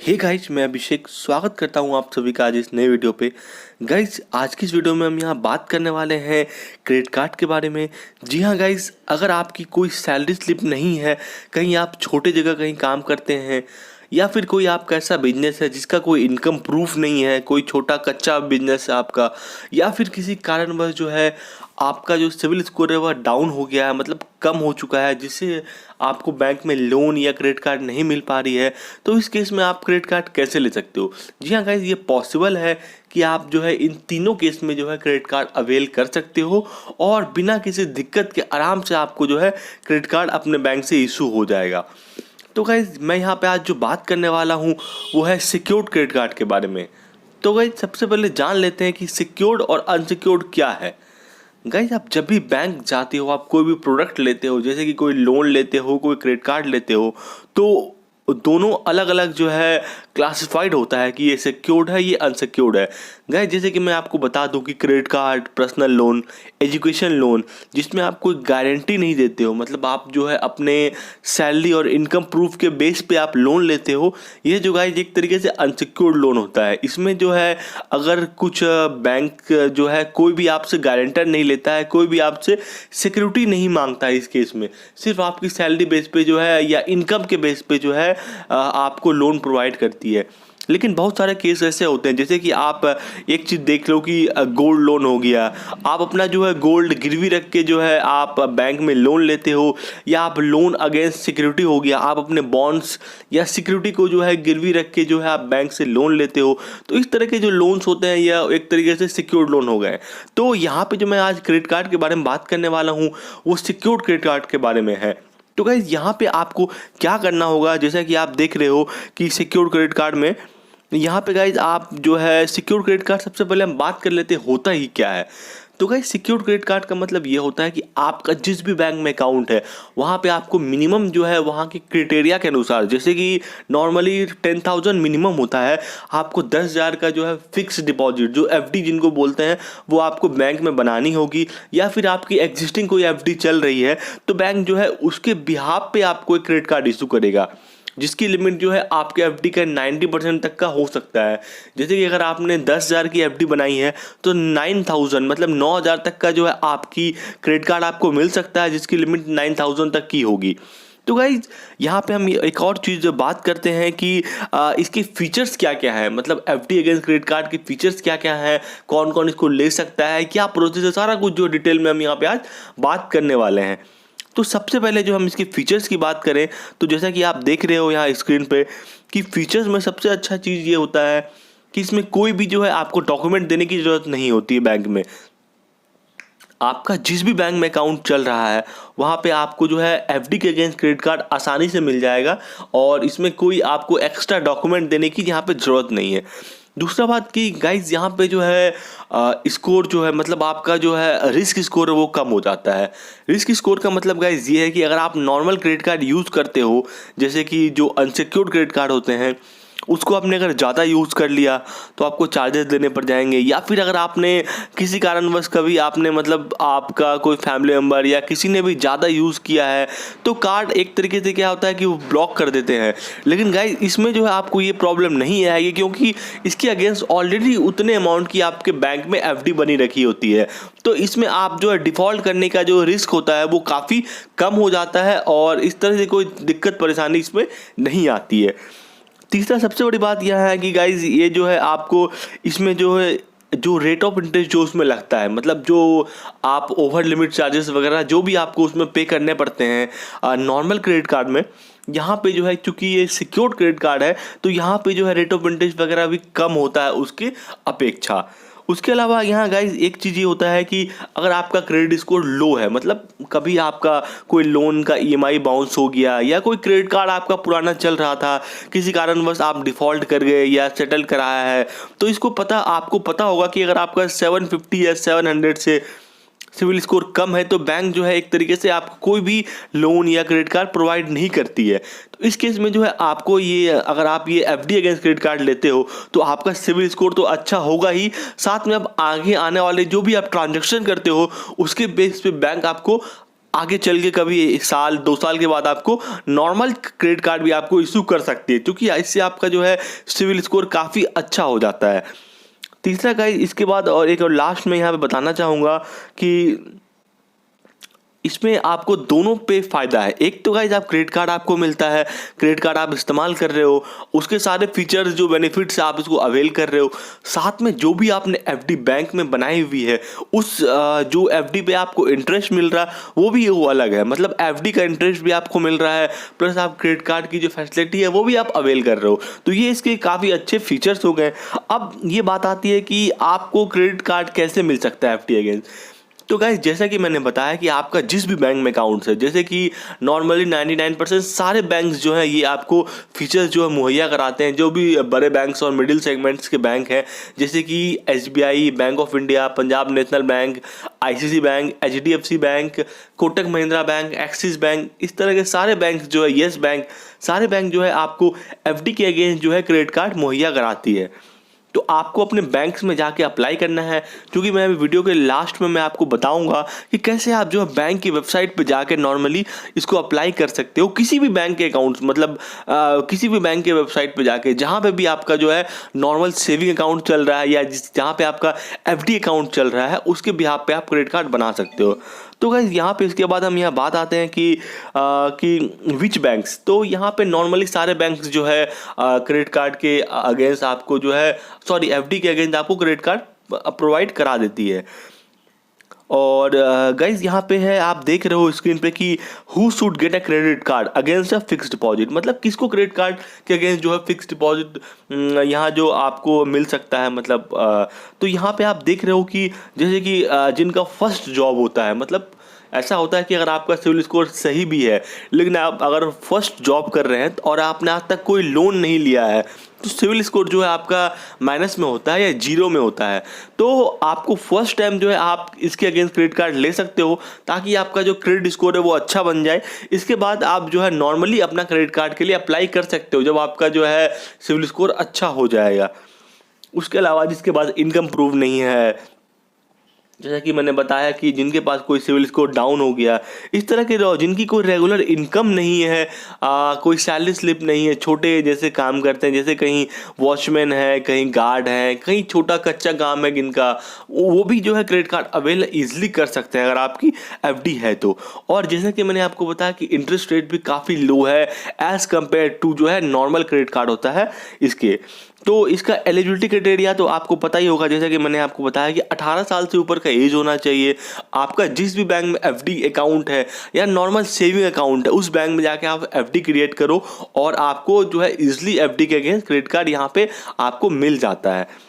Hey guys, मैं अभिषेक स्वागत करता हूं आप सभी का आज इस नए वीडियो पे। गाइज, आज की इस वीडियो में हम यहाँ बात करने वाले हैं क्रेडिट कार्ड के बारे में। जी हाँ गाइज, अगर आपकी कोई सैलरी स्लिप नहीं है, कहीं आप छोटे जगह कहीं काम करते हैं, या फिर कोई आपका ऐसा बिजनेस है जिसका कोई इनकम प्रूफ नहीं है, कोई छोटा कच्चा बिजनेस है आपका, या फिर किसी कारणवश जो है आपका जो सिविल स्कोर है वह डाउन हो गया है, मतलब कम हो चुका है, जिससे आपको बैंक में लोन या क्रेडिट कार्ड नहीं मिल पा रही है, तो इस केस में आप क्रेडिट कार्ड कैसे ले सकते हो। जी हाँ गाइज, ये पॉसिबल है कि आप जो है इन तीनों केस में जो है क्रेडिट कार्ड अवेल कर सकते हो और बिना किसी दिक्कत के आराम से आपको जो है क्रेडिट कार्ड अपने बैंक से इशू हो जाएगा। तो गाइज, मैं यहाँ पे आज जो बात करने वाला हूँ वो है सिक्योर्ड क्रेडिट कार्ड के बारे में। तो गाइज, सबसे पहले जान लेते हैं कि सिक्योर्ड और अनसिक्योर्ड क्या है। गाइज, आप जब भी बैंक जाते हो, आप कोई भी प्रोडक्ट लेते हो, जैसे कि कोई लोन लेते हो, कोई क्रेडिट कार्ड लेते हो, तो दोनों अलग अलग जो है क्लासिफाइड होता है कि ये सिक्योर्ड है, ये अनसिक्योर्ड है। गाइज, जैसे कि मैं आपको बता दूं कि credit card, personal loan, education loan, जिसमें आप कोई गारंटी नहीं देते हो, मतलब आप जो है अपने सैलरी और इनकम प्रूफ के बेस पे आप लोन लेते हो, ये जो गाइज एक तरीके से अनसिक्योर्ड लोन होता है। इसमें जो है अगर कुछ बैंक जो है कोई भी आपसे गारंटर नहीं लेता है, कोई भी आपसे सिक्योरिटी नहीं मांगता है, इस केस में सिर्फ आपकी सैलरी बेस पे जो है या इनकम के बेस पे जो है आपको लोन प्रोवाइड करती है। लेकिन बहुत सारे केस ऐसे होते हैं, जैसे कि आप एक चीज़ देख लो कि गोल्ड लोन हो गया। आप अपना जो है गोल्ड गिरवी रख के जो है आप बैंक में लोन लेते हो, या आप लोन अगेंस्ट सिक्योरिटी हो गया, आप अपने बॉन्ड्स या सिक्योरिटी को जो है गिरवी रख के जो है आप बैंक से लोन लेते हो। तो इस तरह के जो लोन्स होते हैं या एक तरीके से सिक्योर्ड लोन हो गए। तो यहाँ पे जो मैं आज क्रेडिट कार्ड के बारे में बात करने वाला हूँ वो सिक्योर्ड क्रेडिट कार्ड के बारे में है। तो गाइज, यहाँ पे आपको क्या करना होगा, जैसा कि आप देख रहे हो कि सिक्योर्ड क्रेडिट कार्ड में यहाँ पे गाइज आप जो है सिक्योर्ड क्रेडिट कार्ड, सबसे पहले हम बात कर लेते हैं होता ही क्या है। तो गाइज, सिक्योर्ड क्रेडिट कार्ड का मतलब ये होता है कि आपका जिस भी बैंक में अकाउंट है वहाँ पे आपको मिनिमम जो है वहाँ के क्राइटेरिया के अनुसार, जैसे कि नॉर्मली 10,000 मिनिमम होता है, आपको 10,000 का जो है फिक्स डिपॉजिट, जो एफडी जिनको बोलते हैं, वो आपको बैंक में बनानी होगी। या फिर आपकी एग्जिस्टिंग कोई एफडी चल रही है तो बैंक जो है उसके बिहाफ पे आपको एक क्रेडिट कार्ड इशू करेगा, जिसकी लिमिट जो है आपके एफडी का 90% तक का हो सकता है। जैसे कि अगर आपने 10,000 की एफडी बनाई है तो 9,000 मतलब 9,000 तक का जो है आपकी क्रेडिट कार्ड आपको मिल सकता है, जिसकी लिमिट 9,000 तक की होगी। तो गाइज, यहाँ पे हम एक और चीज़ बात करते हैं कि इसके फीचर्स क्या क्या है, मतलब एफडी अगेंस्ट क्रेडिट कार्ड के फीचर्स क्या क्या है, कौन कौन इसको ले सकता है, क्या प्रोसेस है, सारा कुछ जो डिटेल में हम यहाँ पे आज बात करने वाले हैं। तो सबसे पहले जो हम इसके फीचर्स की बात करें, तो जैसा कि आप देख रहे हो यहाँ स्क्रीन पे कि फीचर्स में सबसे अच्छा चीज़ ये होता है कि इसमें कोई भी जो है आपको डॉक्यूमेंट देने की ज़रूरत नहीं होती है। बैंक में आपका जिस भी बैंक में अकाउंट चल रहा है वहाँ पे आपको जो है एफडी के अगेंस्ट क्रेडिट कार्ड आसानी से मिल जाएगा, और इसमें कोई आपको एक्स्ट्रा डॉक्यूमेंट देने की यहाँ पे ज़रूरत नहीं है। दूसरा बात कि गाइज, यहाँ पे जो है स्कोर जो है, मतलब आपका जो है रिस्क स्कोर है वो कम हो जाता है। रिस्क स्कोर का मतलब गाइज ये है कि अगर आप नॉर्मल क्रेडिट कार्ड यूज़ करते हो, जैसे कि जो अनसिक्योर्ड क्रेडिट कार्ड होते हैं, उसको आपने अगर ज़्यादा यूज़ कर लिया तो आपको चार्जेस देने पड़ जाएंगे। या फिर अगर आपने किसी कारणवश कभी आपने मतलब आपका कोई फैमिली मेम्बर या किसी ने भी ज़्यादा यूज़ किया है तो कार्ड एक तरीके से क्या होता है कि वो ब्लॉक कर देते हैं। लेकिन गाइस, इसमें जो है आपको ये प्रॉब्लम नहीं आएगी, क्योंकि इसके अगेंस्ट ऑलरेडी उतने अमाउंट की आपके बैंक में एफडी बनी रखी होती है। तो इसमें आप जो है डिफ़ॉल्ट करने का जो रिस्क होता है वो काफ़ी कम हो जाता है, और इस तरह से कोई दिक्कत परेशानी इसमें नहीं आती है। तीसरा सबसे बड़ी बात यह है कि गाइज, ये जो है आपको इसमें जो है जो रेट ऑफ इंटरेस्ट जो उसमें लगता है, मतलब जो आप ओवर लिमिट चार्जेस वगैरह जो भी आपको उसमें पे करने पड़ते हैं नॉर्मल क्रेडिट कार्ड में, यहाँ पे जो है चूंकि ये सिक्योर्ड क्रेडिट कार्ड है तो यहाँ पे जो है रेट ऑफ इंटरेस्ट वगैरह भी कम होता है उसके अपेक्षा। उसके अलावा यहाँ गाइज एक चीज़ ये होता है कि अगर आपका क्रेडिट स्कोर लो है, मतलब कभी आपका कोई लोन का ईएमआई बाउंस हो गया, या कोई क्रेडिट कार्ड आपका पुराना चल रहा था, किसी कारणवश आप डिफ़ॉल्ट कर गए या सेटल कराया है, तो इसको आपको पता होगा कि अगर आपका 750 या 700 से सिविल स्कोर कम है तो बैंक जो है एक तरीके से आपको कोई भी लोन या क्रेडिट कार्ड प्रोवाइड नहीं करती है। तो इस केस में जो है आपको ये, अगर आप ये एफडी अगेंस्ट क्रेडिट कार्ड लेते हो तो आपका सिविल स्कोर तो अच्छा होगा ही, साथ में अब आगे आने वाले जो भी आप ट्रांजैक्शन करते हो उसके बेस पे बैंक आपको आगे चल के कभी 1 साल 2 साल के बाद आपको नॉर्मल क्रेडिट कार्ड भी आपको इशू कर सकती है, क्योंकि इससे आपका जो है सिविल स्कोर काफ़ी अच्छा हो जाता है। तीसरा गाइस, इसके बाद और एक और लास्ट में यहाँ पे बताना चाहूँगा कि इसमें आपको दोनों पे फ़ायदा है। एक तो गाइस आप क्रेडिट कार्ड आपको मिलता है, क्रेडिट कार्ड आप इस्तेमाल कर रहे हो, उसके सारे फीचर्स जो बेनिफिट्स आप इसको अवेल कर रहे हो, साथ में जो भी आपने एफडी बैंक में बनाई हुई है उस जो एफडी पे आपको इंटरेस्ट मिल रहा है वो अलग है। मतलब एफडी का इंटरेस्ट भी आपको मिल रहा है, प्लस आप क्रेडिट कार्ड की जो फैसिलिटी है वो भी आप अवेल कर रहे हो। तो ये इसके काफ़ी अच्छे फीचर्स हो गए। अब ये बात आती है कि आपको क्रेडिट कार्ड कैसे मिल सकता है एफडी अगेंस्ट। तो गाइस, जैसा कि मैंने बताया कि आपका जिस भी बैंक में अकाउंट है, जैसे कि नॉर्मली 99% सारे बैंक्स जो हैं ये आपको फीचर्स जो है मुहैया कराते हैं। जो भी बड़े बैंक्स और मिडिल सेगमेंट्स के बैंक हैं, जैसे कि SBI, bank of India, Punjab national bank, ICC bank, HDFC bank, Kotak Mahindra bank, axis bank, इस तरह के सारे बैंक जो है, येस बैंक, सारे बैंक जो है आपको एफडी के अगेंस्ट जो है क्रेडिट कार्ड मुहैया कराती है। तो आपको अपने बैंक्स में जाके अप्लाई करना है, क्योंकि मैं वीडियो के लास्ट में मैं आपको बताऊंगा कि कैसे आप जो है बैंक की वेबसाइट पे जाके नॉर्मली इसको अप्लाई कर सकते हो। किसी भी बैंक के अकाउंट्स, मतलब किसी भी बैंक के वेबसाइट पे जाके, जहाँ पे भी आपका जो है नॉर्मल सेविंग अकाउंट चल रहा है या जहाँ पे आपका एफडी अकाउंट चल रहा है उसके बिहाफ पे आप क्रेडिट कार्ड बना सकते हो। तो गाइस, यहाँ पे इसके बाद हम यहाँ बात आते हैं कि विच बैंक्स। तो यहाँ पे नॉर्मली सारे बैंक्स जो है क्रेडिट कार्ड के अगेंस्ट आपको जो है, सॉरी, एफडी के अगेंस्ट आपको क्रेडिट कार्ड प्रोवाइड करा देती है। और गाइज यहाँ पे है, आप देख रहे हो स्क्रीन पे कि who should get a credit card against a fixed deposit. मतलब किसको क्रेडिट कार्ड के अगेंस्ट जो है फिक्स्ड डिपॉजिट यहाँ जो आपको मिल सकता है। मतलब तो यहाँ पे आप देख रहे हो कि जैसे कि जिनका फर्स्ट जॉब होता है, मतलब ऐसा होता है कि अगर आपका सिविल स्कोर सही भी है लेकिन आप अगर फर्स्ट जॉब कर रहे हैं और आपने आज तक कोई लोन नहीं लिया है, तो सिविल स्कोर जो है आपका माइनस में होता है या जीरो में होता है। तो आपको फर्स्ट टाइम जो है आप इसके अगेंस्ट क्रेडिट कार्ड ले सकते हो, ताकि आपका जो क्रेडिट स्कोर है वो अच्छा बन जाए। इसके बाद आप जो है नॉर्मली अपना क्रेडिट कार्ड के लिए अप्लाई कर सकते हो जब आपका जो है सिविल स्कोर अच्छा हो जाएगा। उसके अलावा जिसके पास इनकम प्रूफ नहीं है, जैसा कि मैंने बताया कि जिनके पास कोई सिविल स्कोर डाउन हो गया, इस तरह के जिनकी कोई रेगुलर इनकम नहीं है, कोई सैलरी स्लिप नहीं है, छोटे जैसे काम करते हैं, जैसे कहीं वॉचमैन है, कहीं गार्ड है, कहीं छोटा कच्चा काम है जिनका, वो भी जो है क्रेडिट कार्ड अवेल ईजिली कर सकते हैं अगर आपकी एफडी है तो। और जैसे कि मैंने आपको बताया कि इंटरेस्ट रेट भी काफ़ी लो है एज़ कम्पेयर टू जो है नॉर्मल क्रेडिट कार्ड होता है इसके। तो इसका एलिजिबिलिटी क्राइटेरिया तो आपको पता ही होगा, जैसे कि मैंने आपको बताया कि 18 साल से ऊपर का एज होना चाहिए। आपका जिस भी बैंक में एफडी अकाउंट है या नॉर्मल सेविंग अकाउंट है, उस बैंक में जाके आप एफडी क्रिएट करो और आपको जो है इजीली एफडी के अगेंस्ट क्रेडिट कार्ड यहाँ पे आपको मिल जाता है।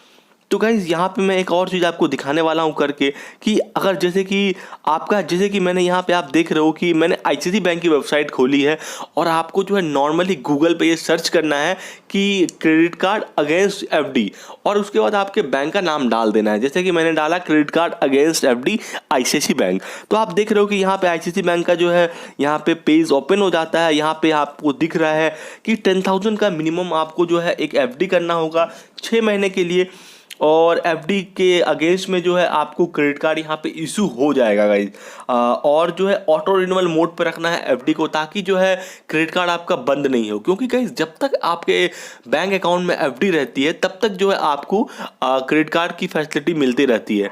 तो गाइज़, यहाँ पे मैं एक और चीज़ आपको दिखाने वाला हूँ करके कि अगर जैसे कि आपका, जैसे कि मैंने यहाँ पे आप देख रहे हो कि मैंने आईसीसी बैंक की वेबसाइट खोली है और आपको जो है नॉर्मली गूगल पे ये सर्च करना है कि क्रेडिट कार्ड अगेंस्ट एफडी, और उसके बाद आपके बैंक का नाम डाल देना है। जैसे कि मैंने डाला credit card against FD ICC bank, तो आप देख रहे हो कि यहाँ पे आईसीसी बैंक का जो है यहाँ पे पेज ओपन हो जाता है। यहाँ पे आपको दिख रहा है कि 10,000 का मिनिमम आपको जो है एक एफडी करना होगा 6 महीने के लिए, और एफडी के अगेंस्ट में जो है आपको क्रेडिट कार्ड यहाँ पे इशू हो जाएगा गाइज। और जो है ऑटो रिन्यूअल मोड पे रखना है एफडी को, ताकि जो है क्रेडिट कार्ड आपका बंद नहीं हो, क्योंकि गाइज जब तक आपके बैंक अकाउंट में एफडी रहती है तब तक जो है आपको क्रेडिट कार्ड की फैसिलिटी मिलती रहती है।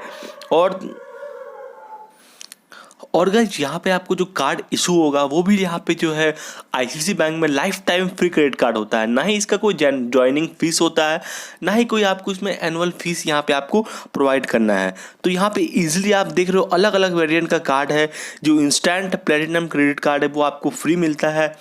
और गाइज यहाँ पे आपको जो कार्ड इशू होगा वो भी यहाँ पे जो है आईसीसी बैंक में life time free credit card होता है। ना ही इसका कोई ज्वाइनिंग फीस होता है, ना ही कोई आपको इसमें एनुअल फीस यहाँ पे आपको प्रोवाइड करना है। तो यहाँ पे इजीली आप देख रहे हो अलग अलग वेरिएंट का कार्ड है। जो इंस्टेंट प्लेटिनम क्रेडिट कार्ड है वो आपको फ्री मिलता है,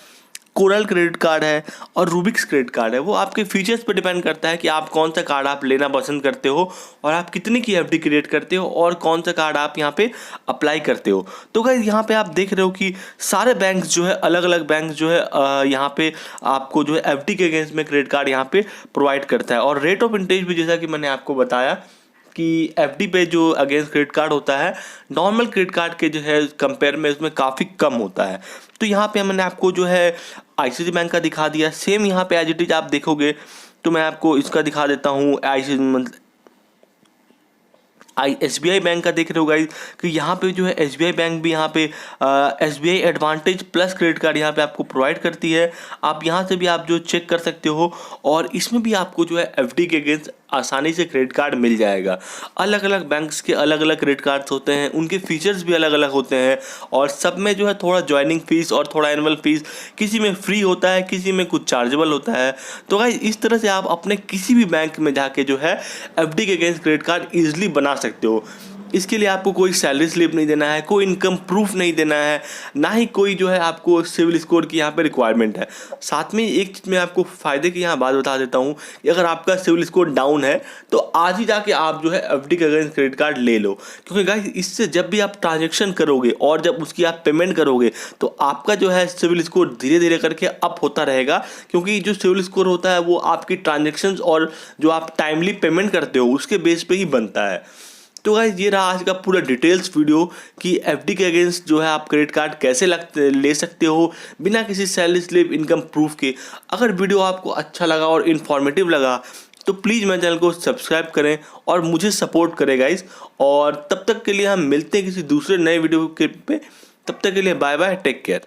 कोरल क्रेडिट कार्ड है और रूबिक्स क्रेडिट कार्ड है। वो आपके फीचर्स पे डिपेंड करता है कि आप कौन सा कार्ड आप लेना पसंद करते हो और आप कितनी की एफडी क्रिएट करते हो और कौन सा कार्ड आप यहाँ पे अप्लाई करते हो। तो गाइस, यहाँ पे आप देख रहे हो कि सारे बैंक्स जो है, अलग अलग बैंक जो है यहाँ पे आपको जो है एफडी के अगेंस्ट में क्रेडिट कार्ड यहाँ पे प्रोवाइड करता है। और रेट ऑफ इंटरेस्ट भी जैसा कि मैंने आपको बताया कि एफडी पे जो अगेंस्ट क्रेडिट कार्ड होता है नॉर्मल क्रेडिट कार्ड के जो है कंपेयर में उसमें काफ़ी कम होता है। तो यहाँ पे मैंने आपको जो है आईसीसी बैंक का दिखा दिया। सेम यहाँ पे एज इट इज आप देखोगे तो मैं आपको इसका दिखा देता हूँ। SBI बैंक का देख रहे हो गाइज कि यहाँ पे जो है SBI बैंक भी यहाँ पे SBI advantage plus credit card यहाँ पे आपको प्रोवाइड करती है। आप यहाँ से भी आप जो चेक कर सकते हो और इसमें भी आपको जो है FD के अगेंस्ट आसानी से क्रेडिट कार्ड मिल जाएगा। अलग अलग बैंक्स के अलग अलग क्रेडिट कार्ड्स होते हैं, उनके फीचर्स भी अलग अलग होते हैं और सब में जो है थोड़ा ज्वाइनिंग फीस और थोड़ा एनुअल फीस, किसी में फ्री होता है, किसी में कुछ चार्जेबल होता है। तो गाइस इस तरह से आप अपने किसी भी बैंक में जाके जो है FD के अगेंस्ट क्रेडिट कार्ड ईजिली बना सकते हो। इसके लिए आपको कोई सैलरी स्लिप नहीं देना है, कोई इनकम प्रूफ नहीं देना है, ना ही कोई जो है आपको सिविल स्कोर की यहाँ पे रिक्वायरमेंट है। साथ में एक चीज़ मैं आपको फ़ायदे की यहाँ बात बता देता हूँ कि अगर आपका सिविल स्कोर डाउन है तो आज ही जाके आप जो है FD के अगेंस्ट क्रेडिट कार्ड ले लो, क्योंकि गाइस इससे जब भी आप ट्रांजेक्शन करोगे और जब उसकी आप पेमेंट करोगे तो आपका जो है सिविल स्कोर धीरे धीरे करके अप होता रहेगा, क्योंकि जो सिविल स्कोर होता है वो आपकी ट्रांजेक्शन्स और जो आप टाइमली पेमेंट करते हो उसके बेस पे ही बनता है। तो गाइस ये रहा आज का पूरा डिटेल्स वीडियो कि FD के अगेंस्ट जो है आप क्रेडिट कार्ड कैसे ले सकते हो बिना किसी सैलरी स्लिप, इनकम प्रूफ के। अगर वीडियो आपको अच्छा लगा और इन्फॉर्मेटिव लगा तो प्लीज़ मेरे चैनल को सब्सक्राइब करें और मुझे सपोर्ट करें गाइस। और तब तक के लिए हम मिलते हैं किसी दूसरे नए वीडियो पे। तब तक के लिए बाय बाय, टेक केयर।